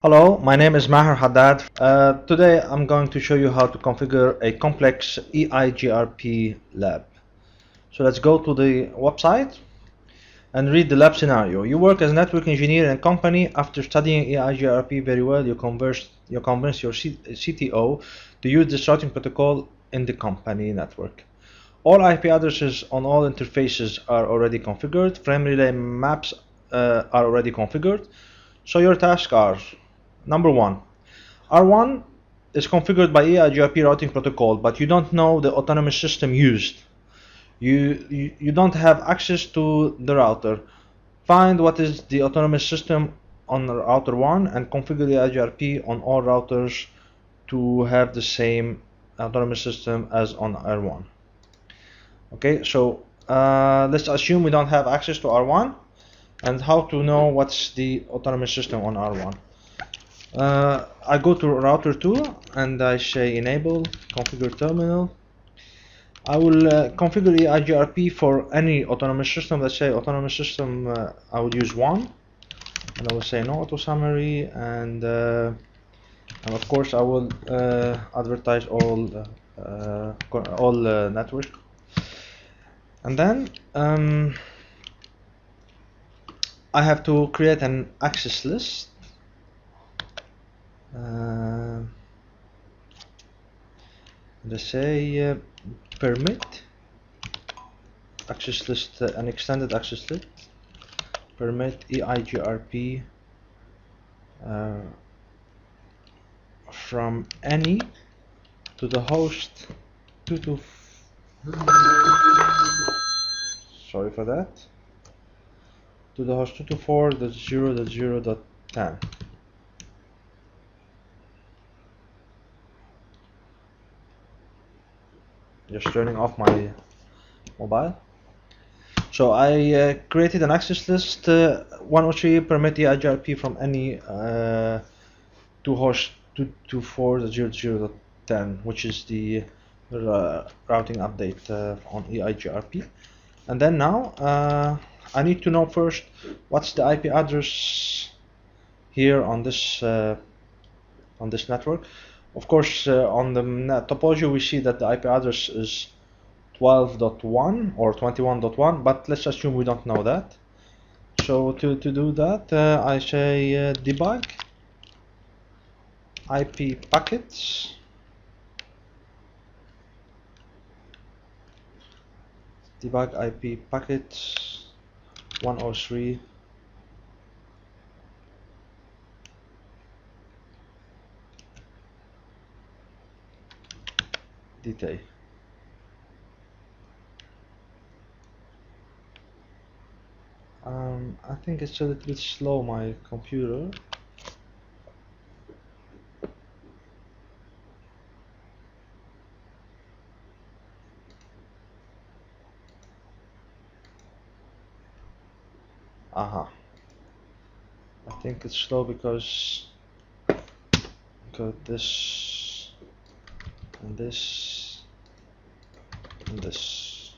Hello, my name is Maher Haddad. Today I'm going to show you how to configure a complex EIGRP lab. So let's go to the website and read the lab scenario. You work as a network engineer in a company. After studying EIGRP very well, you convince your CTO to use this routing protocol in the company network. All IP addresses on all interfaces are already configured. Frame relay maps are already configured. So your tasks are: number one, R1 is configured by EIGRP routing protocol, but you don't know the autonomous system used. You don't have access to the router. Find what is the autonomous system on router 1 and configure the EIGRP on all routers to have the same autonomous system as on R1. Okay, so let's assume we don't have access to R1, and how to know what's the autonomous system on R1. I go to router 2 and I say enable configure terminal. I will configure the EIGRP for any autonomous system. Let's say autonomous system, I would use 1, and I will say no auto summary, and of course I will advertise all network, and then I have to create an access list. Let's say permit access list, an extended access list, permit EIGRP from any to the host 2 sorry for that, to the host 224.0.0.10. Just turning off my mobile. So I created an access list 103 permit EIGRP from any to host 224.0.0.10, which is the routing update on EIGRP. And then now I need to know first what's the IP address here on this network. Of course, on the topology we see that the IP address is 12.1 or 21.1, but let's assume we don't know that. So to do that, I say debug IP packets, debug IP packets 103 detail. I think it's a little bit slow, my computer. I think it's slow because this and this and this.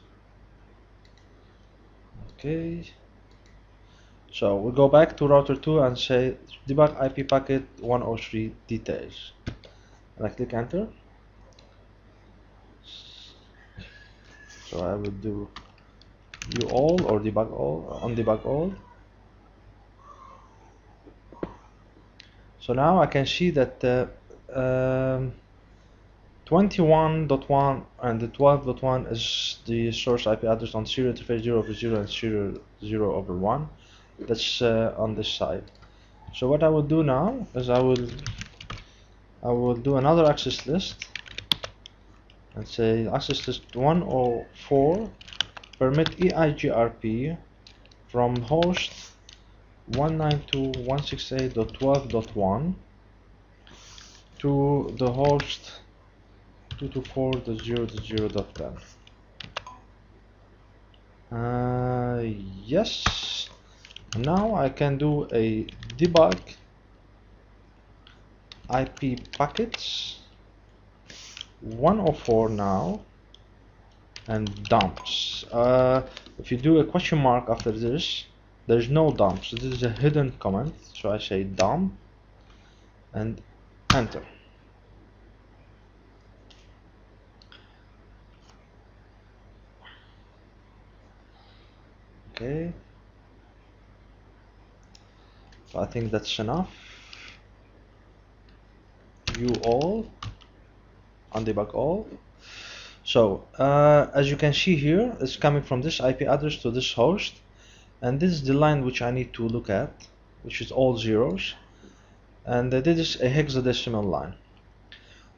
Okay, so we go back to router 2 and say debug IP packet 103 details, and I click enter. So I will do view all or debug all, on debug all. So now I can see that 21.1 and the 12.1 is the source IP address on serial interface 0/0 and serial 0/1. That's on this side. So what I will do now is I will do another access list and say access list 104 permit EIGRP from host 192.168.12.1 to the host 224.0.0.10. Yes. Now I can do a debug IP packets 104 now and dumps. If you do a question mark after this, there's no dumps. This is a hidden comment, so I say dump and enter. Okay, so I think that's enough. View all, undebug all. So as you can see here, it's coming from this IP address to this host, and this is the line which I need to look at, which is all zeros, and this is a hexadecimal line.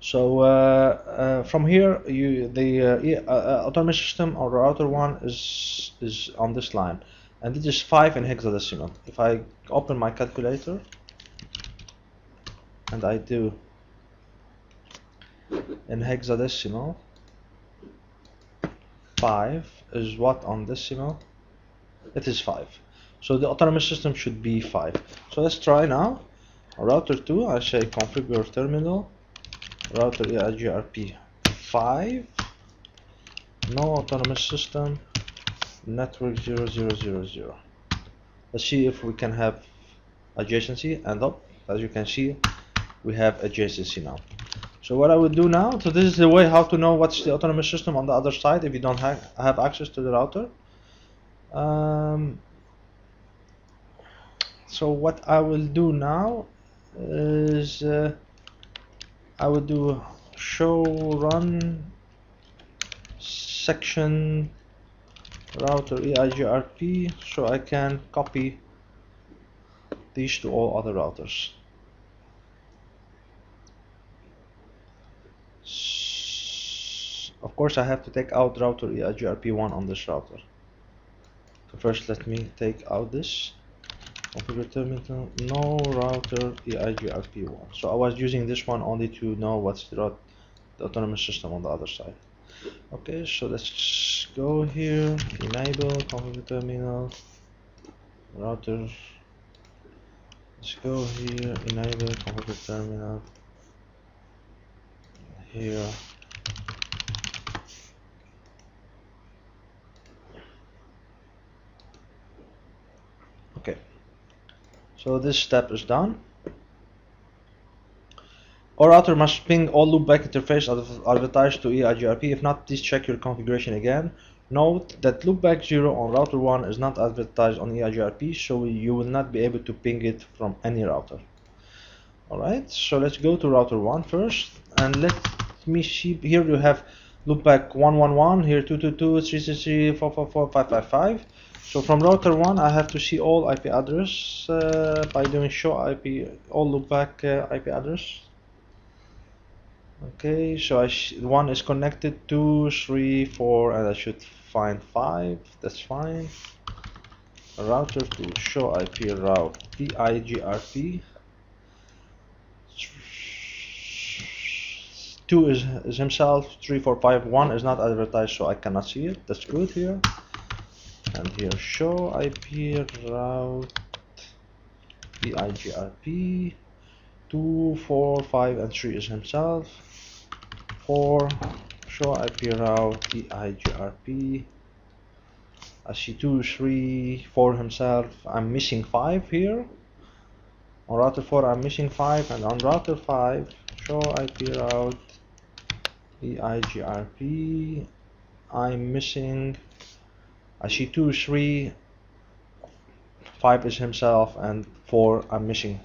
So from here, the autonomous system or router 1 is on this line, and this is 5 in hexadecimal. If I open my calculator and I do in hexadecimal, 5 is what on decimal? It is 5. So the autonomous system should be 5. So let's try now. Router 2, I say configure terminal, router EIGRP 5, no autonomous system, network 0000. Let's see if we can have adjacency, and as you can see, we have adjacency now. So what I would do now, so this is the way how to know what's the autonomous system on the other side if you don't have access to the router. So what I will do now is I will do show run section router EIGRP, so I can copy these to all other routers. Of course I have to take out router EIGRP1 on this router. So first let me take out this configure terminal, no router EIGRP1. So I was using this one only to know what's the autonomous system on the other side. Okay, so let's go here, enable configure terminal router. Let's go here, enable configure terminal here. Okay, so this step is done. Our router must ping all loopback interface advertised to EIGRP. If not, please check your configuration again. Note that loopback 0 on router 1 is not advertised on EIGRP, so you will not be able to ping it from any router. Alright, so let's go to router 1 first, and let me see. Here you have loopback 111, here 222, 333, 444, 555. So from router 1 I have to see all IP address by doing show IP, all loopback IP address. Okay, so 1 is connected, 2, 3, 4, and I should find 5. That's fine. Router 2 show IP route EIGRP. 2 is himself, 3, 4, 5, 1 is not advertised, so I cannot see it. That's good here. And here show IP route EIGRP. 2, 4, 5, and 3 is himself. 4 show IP route EIGRP. I see 2, 3, 4 himself. I'm missing 5 here. On router 4 I'm missing 5, and on router 5 show IP route EIGRP. I'm missing, I see 2, 3, 5 is himself, and 4 I'm missing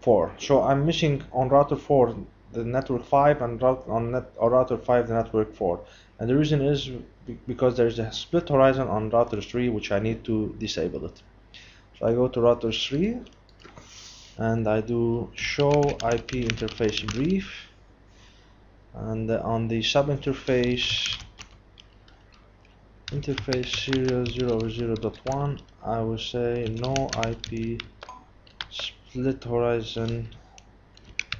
4. So I'm missing on router 4 the network 5, and on router 5 the network 4. And the reason is because there's a split horizon on router 3, which I need to disable it. So I go to router 3 and I do show IP interface brief, and on the sub interface serial 0.0.1 I will say no IP split horizon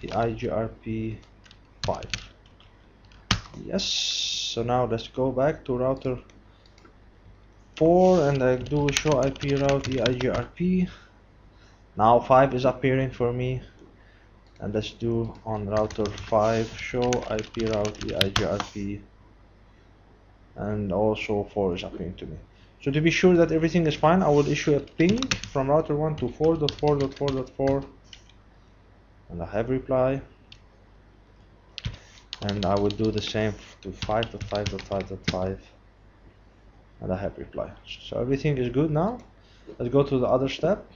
EIGRP 5. Yes, so now let's go back to router 4 and I do show IP route EIGRP. Now 5 is appearing for me, and let's do on router 5 show IP route EIGRP, and also 4 is appearing to me. So to be sure that everything is fine, I will issue a ping from router 1 to 4.4.4.4. and I have reply, and I will do the same to 5.5.5.5, and I have reply. So everything is good now. Let's go to the other step.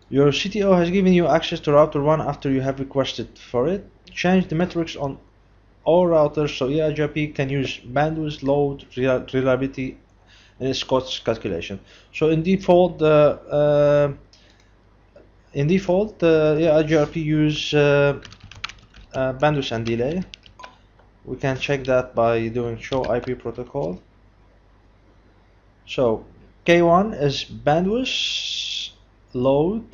Your CTO has given you access to router 1 after you have requested for it. Change the metrics on all routers so EIGRP can use bandwidth, load, reliability in its cost calculation. So in default, EIGRP use bandwidth and delay. We can check that by doing show IP protocol. So K1 is bandwidth, load,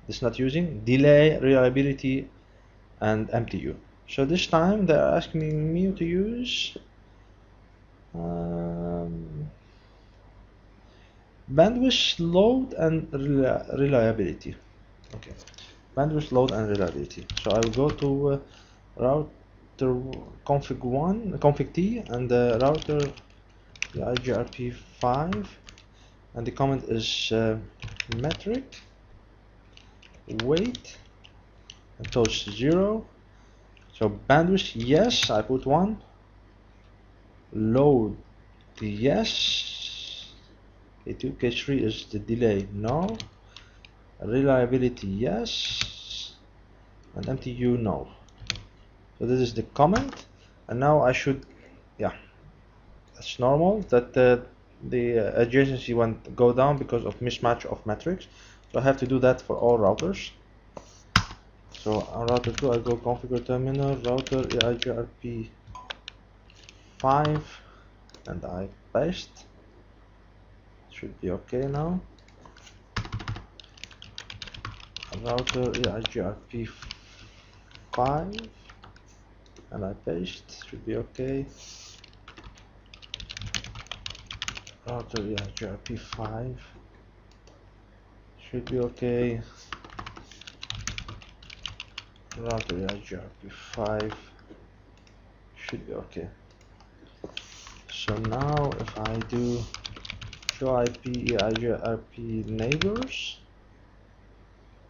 it's not using, delay, reliability, and MTU. So this time they're asking me to use bandwidth, load, and reliability. Okay, bandwidth, load, and reliability. So I will go to router config T, and the router EIGRP 5, and the comment is metric weight and toast 0. So bandwidth, yes, I put 1. Load, yes. K2, K3 is the delay, no. Reliability, yes. And MTU, no. So this is the comment, and now I should, yeah, that's normal that the adjacency won't go down because of mismatch of metrics. So I have to do that for all routers. So on router 2 I go configure terminal, router EIGRP 5, and I paste. Should be okay now. Router EIGRP 5, and I paste. Should be okay. Router EIGRP 5 should be okay. Router EIGRP 5 should be okay. So now if I do show IP EIGRP neighbors,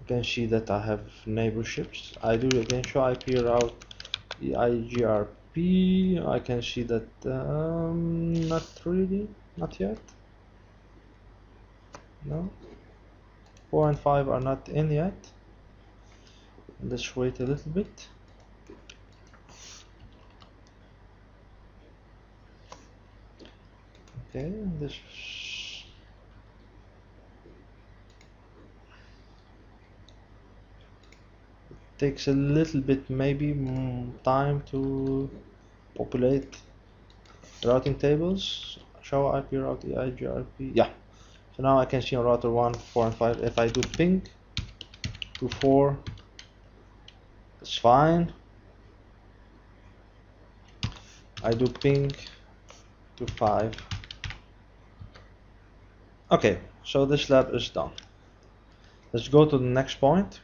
you can see that I have neighborships. I do again show IP route EIGRP. I can see that not really, not yet. No, 4 and 5 are not in yet. Let's wait a little bit. Okay, this takes a little bit, maybe time to populate routing tables. Show IP route EIGRP. Yeah. So now I can see on router 1, 4, and 5. If I do ping to 4, it's fine. I do ping to 5. Okay, so this lab is done. Let's go to the next point.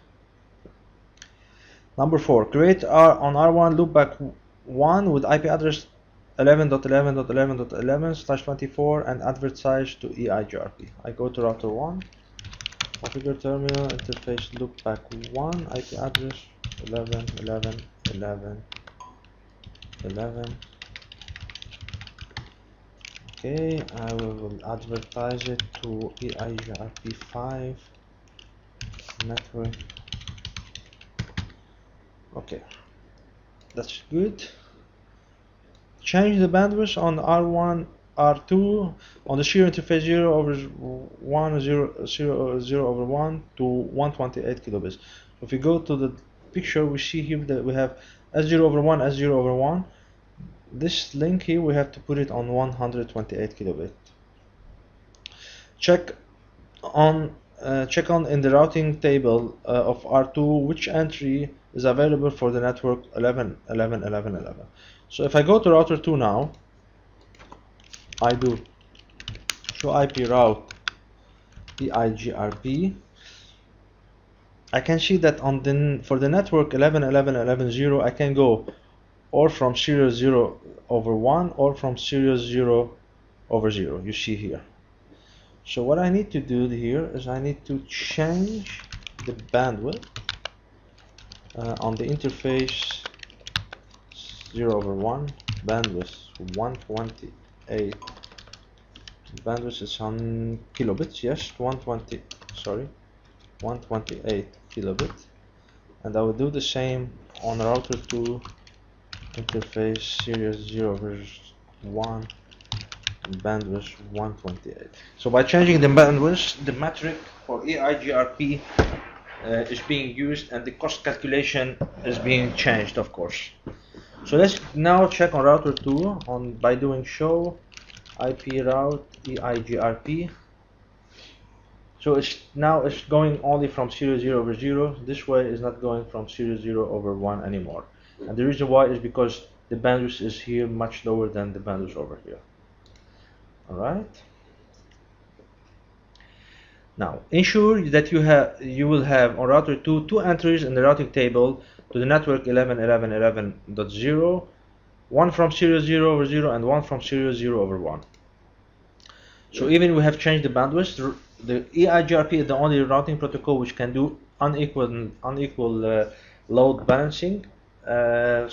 Number 4, create on R1 loopback 1 with IP address 11.11.11.11/24 and advert size to EIGRP. I go to router 1, configure terminal, interface loopback 1, IP address 11.11.11.11. Okay, I will advertise it to EIGRP 5 network. Okay, that's good. Change the bandwidth on R1, R2 on the serial interface 0/1 to 128 kilobits. So if we go to the picture, we see here that we have S0/1, S0/1. This link here, we have to put it on 128 kilobit. Check on in the routing table of R2 which entry is available for the network 11.11.11.11. So if I go to router 2 now, I do show IP route EIGRP. I can see that on for the network 11.11.11.0, I can go or from serial 0/1 or from serial 0/0. You see here. So what I need to do here is I need to change the bandwidth on the interface 0/1, bandwidth 128, bandwidth is on kilobits, yes, 128 kilobits, and I will do the same on router 2 interface series 0/1, bandwidth 128. So by changing the bandwidth, the metric for EIGRP is being used, and the cost calculation is being changed, of course. So let's now check on router 2 by doing show IP route EIGRP. So it's going only from serial 0/0. This way is not going from serial 0/1 anymore. And the reason why is because the bandwidth is here much lower than the bandwidth over here. Alright. Now ensure that you will have on router 2 two entries in the routing table to the network 11.11.11.0, one from serial 0/0 and one from serial 0/1. So even we have changed the bandwidth, the EIGRP is the only routing protocol which can do unequal load balancing. To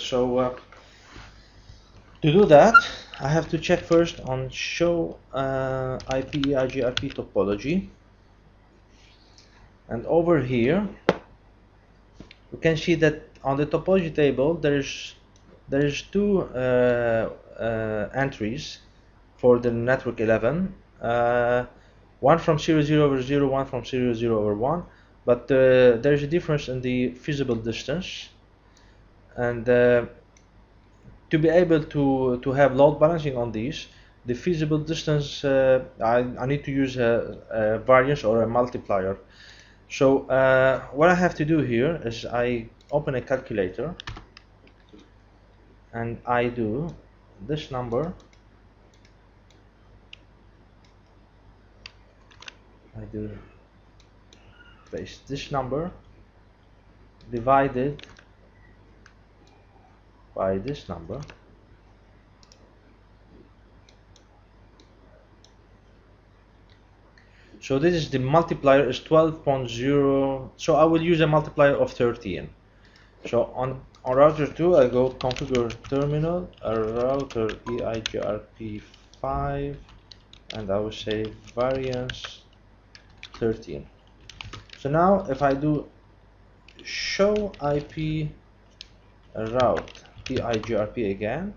do that, I have to check first on show IP EIGRP topology, and over here we can see that on the topology table there is two entries for the network 11, one from serial 0/0, one from serial 0/1, but there is a difference in the feasible distance, and to be able to have load balancing on these, the feasible distance, I need to use a variance or a multiplier. So what I have to do here is I open a calculator and I do this number, I do paste this number divided by this number, so this is the multiplier is 12.0, so I will use a multiplier of 13. So on router 2 I go configure terminal, router EIGRP 5, and I will say variance 13. So now if I do show IP route EIGRP again,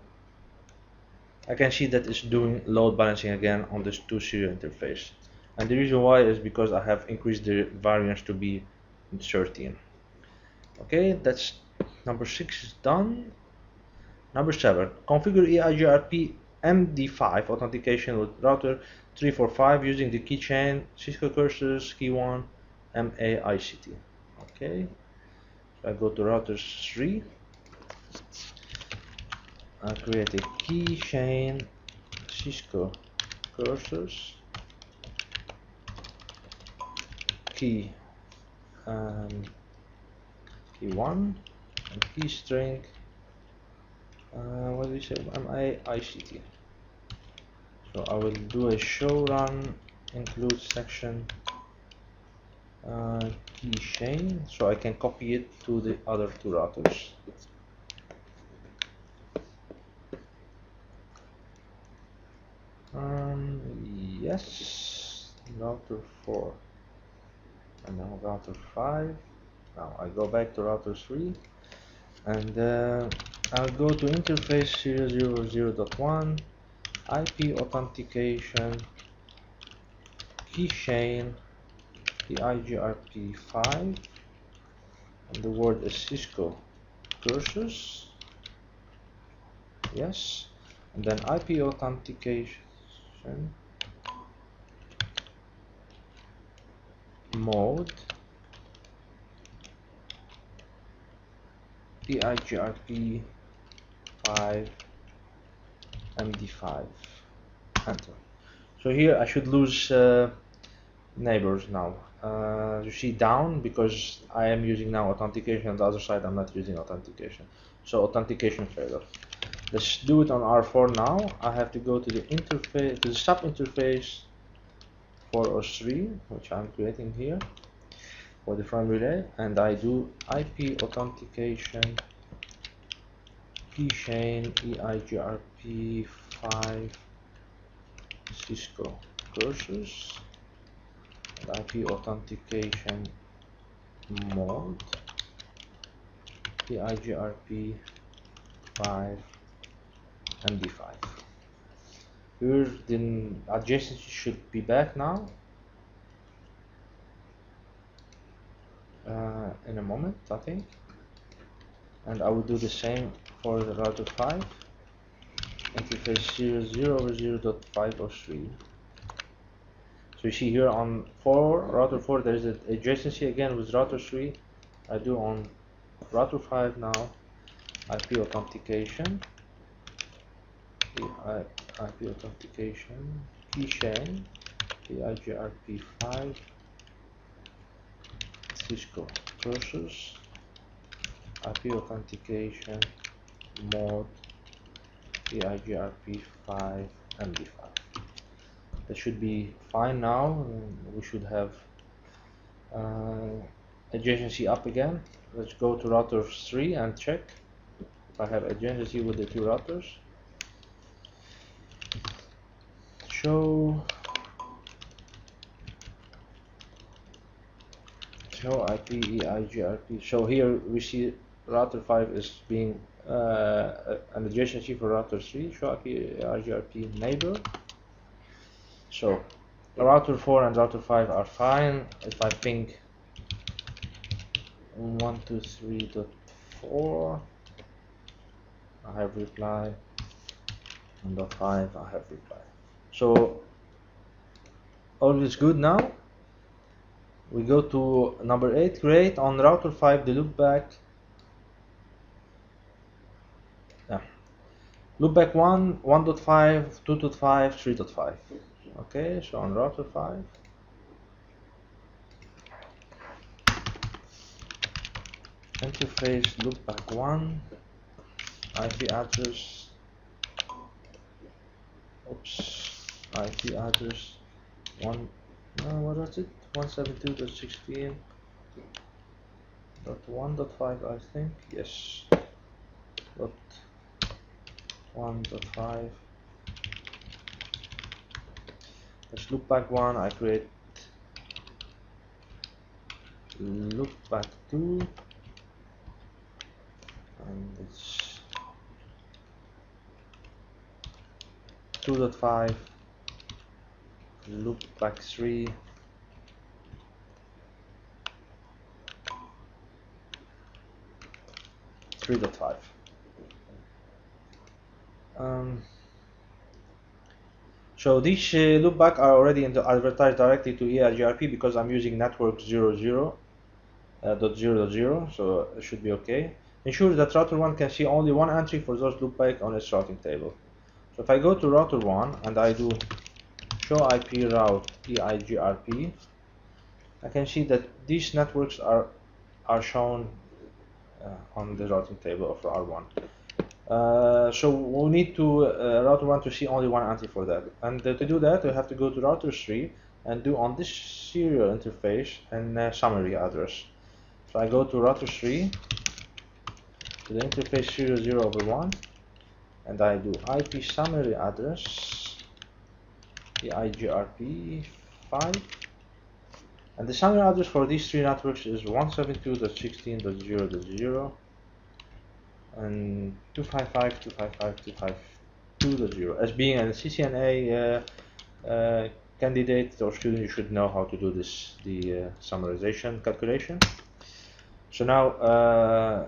I can see that it's doing load balancing again on this 2 serial interface, and the reason why is because I have increased the variance to be 13. Okay, that's number 6 is done. Number 7, configure EIGRP MD5 authentication with router 345 using the keychain Cisco cursors key 1 MAICT. Okay, so I go to router 3, I create a keychain Cisco cursors key 1 and key string what do we say, MAICT. So I will do a show run include section keychain, so I can copy it to the other 2 routers. Yes, router 4 and now router 5. Now I go back to router 3 and I'll go to interface serial 0/0.1 IP authentication keychain EIGRP 5, and the word is Cisco cursors, yes, and then IP authentication mode EIGRP 5 MD5, enter. So here I should lose neighbors now. You see down because I am using now authentication, on the other side I'm not using authentication, so authentication failure. Let's do it on R4 now. I have to go to the interface, to the sub interface 403, which I'm creating here, for the front relay, and I do IP authentication keychain EIGRP 5 Cisco cursors, and IP authentication mode EIGRP 5 MD5. Here the adjacency should be back now. In a moment, I think, and I will do the same for the router 5 interface 0 over 0.503. So you see here on router 4 there is an adjacency again with router 3. I do on router 5 now IP authentication IP authentication keychain EIGRP 5 Cisco cursors IP authentication mode EIGRP 5 MD5. That should be fine now. We should have adjacency up again. Let's go to router 3 and check if I have adjacency with the two routers. Show IP EIGRP. So here we see router 5 is being an adjacency for router 3. Show IP EIGRP neighbor. So router 4 and router 5 are fine. If I ping 123.4, I have reply, and .5 I have reply. So all is good now. We go to number 8. Create on router 5 the loopback. Loopback 1, 1.5, 2.5, 3.5. Okay, so on router 5. Interface loopback 1, IP address. Oops, IP address 1. What was it? 172.16.1.5, I think. Yes. Dot 1.5. Let's loopback 1. I create loopback 2, and it's 2.5. Loopback 3. .5. So these loopback are already advertised directly to EIGRP because I'm using network 00.0.0, so it should be okay. Ensure that router 1 can see only one entry for those loopback on its routing table. So if I go to router 1 and I do show IP route EIGRP, I can see that these networks are shown on the routing table of R1. So we need to router 1 to see only one entry for that, and to do that we have to go to router 3 and do on this serial interface and summary address. So I go to router 3 to the interface serial 0 over 1, and I do IP summary address EIGRP 5, and the summary address for these three networks is 172.16.0.0 and 255.255.252.0. As being a CCNA candidate or student, you should know how to do this, the summarization calculation. So now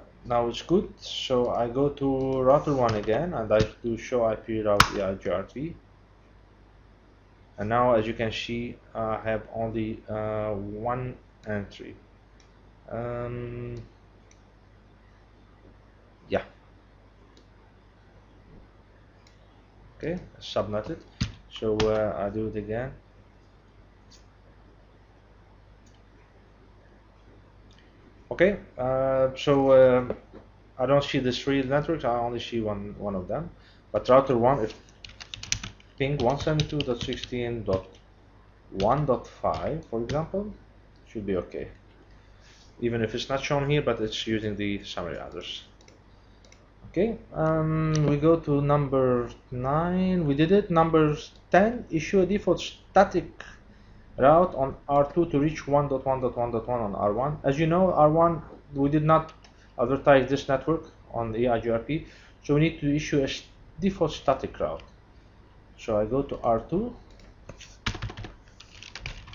it's good. So I go to router 1 again and I do show IP route EIGRP. And now, as you can see, I have only one entry. Yeah. Okay, subnetted. So I do it again. Okay, so I don't see the three networks. I only see one of them. But router 1, if ping 172.16.1.5, for example, should be okay. even if it's not shown here, but it's using the summary address. Okay, we go to number 9. We did it. Number 10, issue a default static route on R2 to reach 1.1.1.1 on R1. As you know, R1, we did not advertise this network on the EIGRP, so we need to issue a default static route. So I go to R2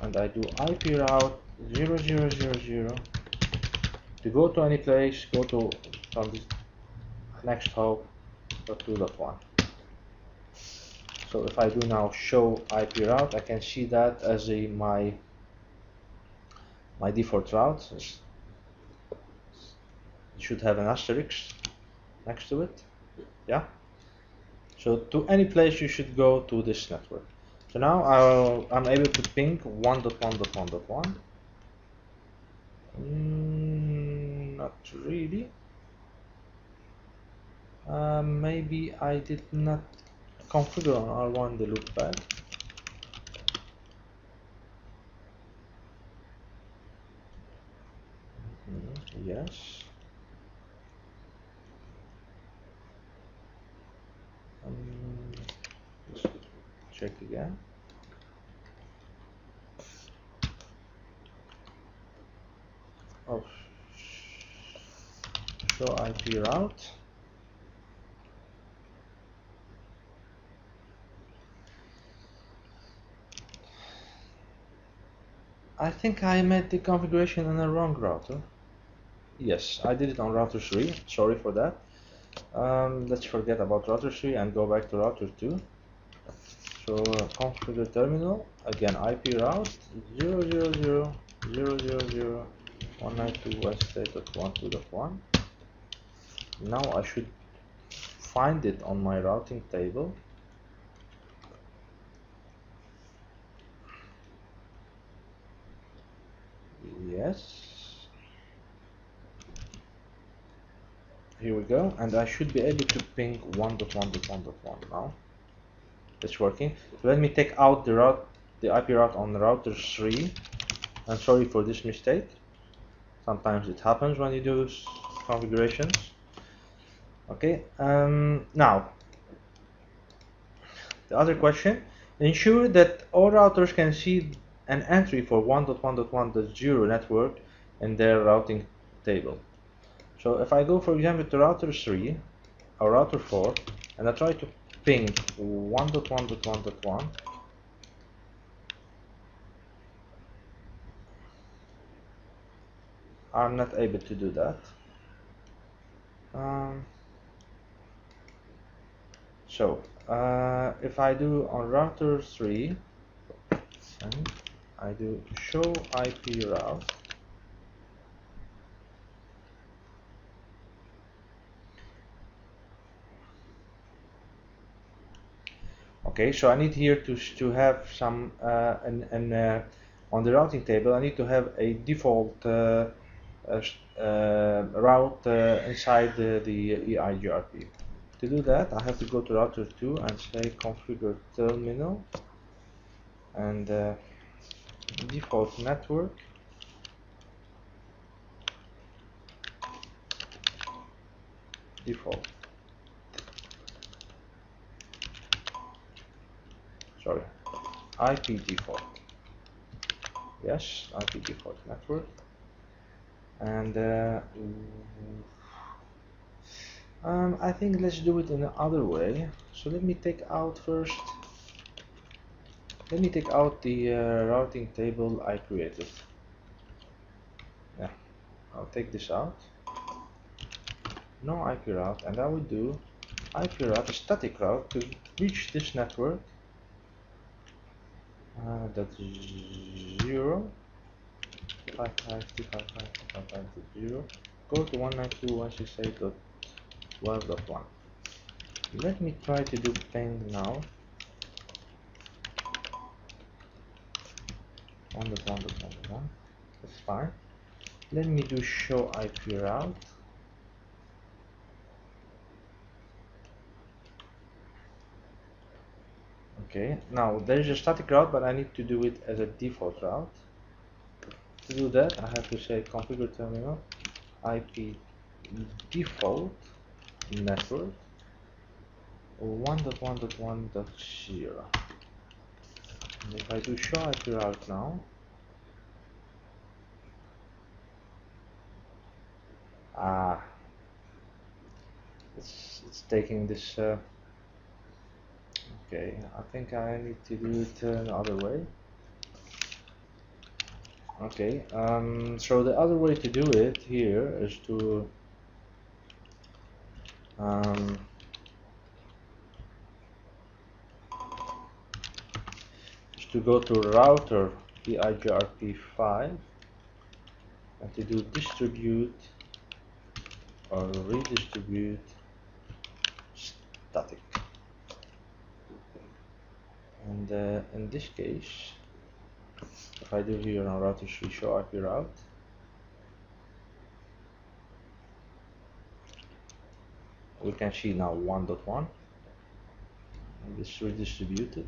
and I do IP route 0000 to go to any place, go to from the next hop .2.1. So if I do now show IP route, I can see that as my default route. It should have an asterisk next to it. Yeah. So to any place you should go to this network. So now I'm able to ping 1.1.1.1. Not really. Maybe I did not configure on R1 the loopback. Yes. Let's check again. Oh, show IP route. I think I made the configuration on the wrong router. Yes, I did it on router 3. Sorry for that. Let's forget about router 3 and go back to router 2. So configure terminal, again IP route 000.000.192.168.12.1. Now I should find it on my routing table. Yes. Here we go, and I should be able to ping 1.1.1.1 now. It's working. So let me take out the IP route on router 3. I'm sorry for this mistake. Sometimes it happens when you do configurations. Okay, now the other question: ensure that all routers can see an entry for 1.1.1.0 network in their routing table. So if I go, for example, to router 3 or router 4 and I try to ping 1.1.1.1, I'm not able to do that. If I do on router 3 and I do show IP route, okay, so I need here to have some on the routing table I need to have a default route inside the EIGRP. To do that, I have to go to router 2 and say configure terminal and default network. Default. Sorry, IP default. Yes, IP default network. And I think let's do it in another way. So let me take out first. Let me take out the routing table I created. Yeah, I'll take this out. No IP route, and I will do IP route, a static route to reach this network. That's 0. 55255.255.0. Go to 192.168.12.1. Let me try to do ping now. 1.1.1.1. That's fine. Let me do show IP route. Okay, now there is a static route, but I need to do it as a default route. To do that, I have to say configure terminal IP default network 1.1.1.0. and if I do show IP route now, it's taking this. Okay, I think I need to do it the other way. Okay, so the other way to do it here is to go to router EIGRP 5 and to do distribute or redistribute static. And in this case, if I do here on router 3 show IP route, we can see now 1.1 and this redistributed,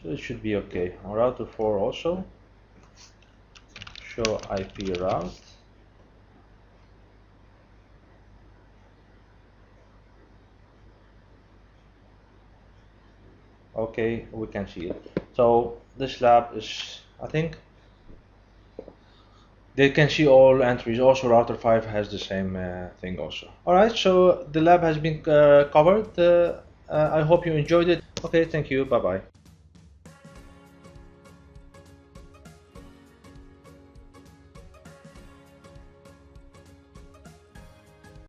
so it should be okay. On router 4 also show IP route, okay, we can see it. So this lab is, I think they can see all entries. Also router 5 has the same thing also. Alright, so the lab has been covered. I hope you enjoyed it. Okay, thank you, bye bye.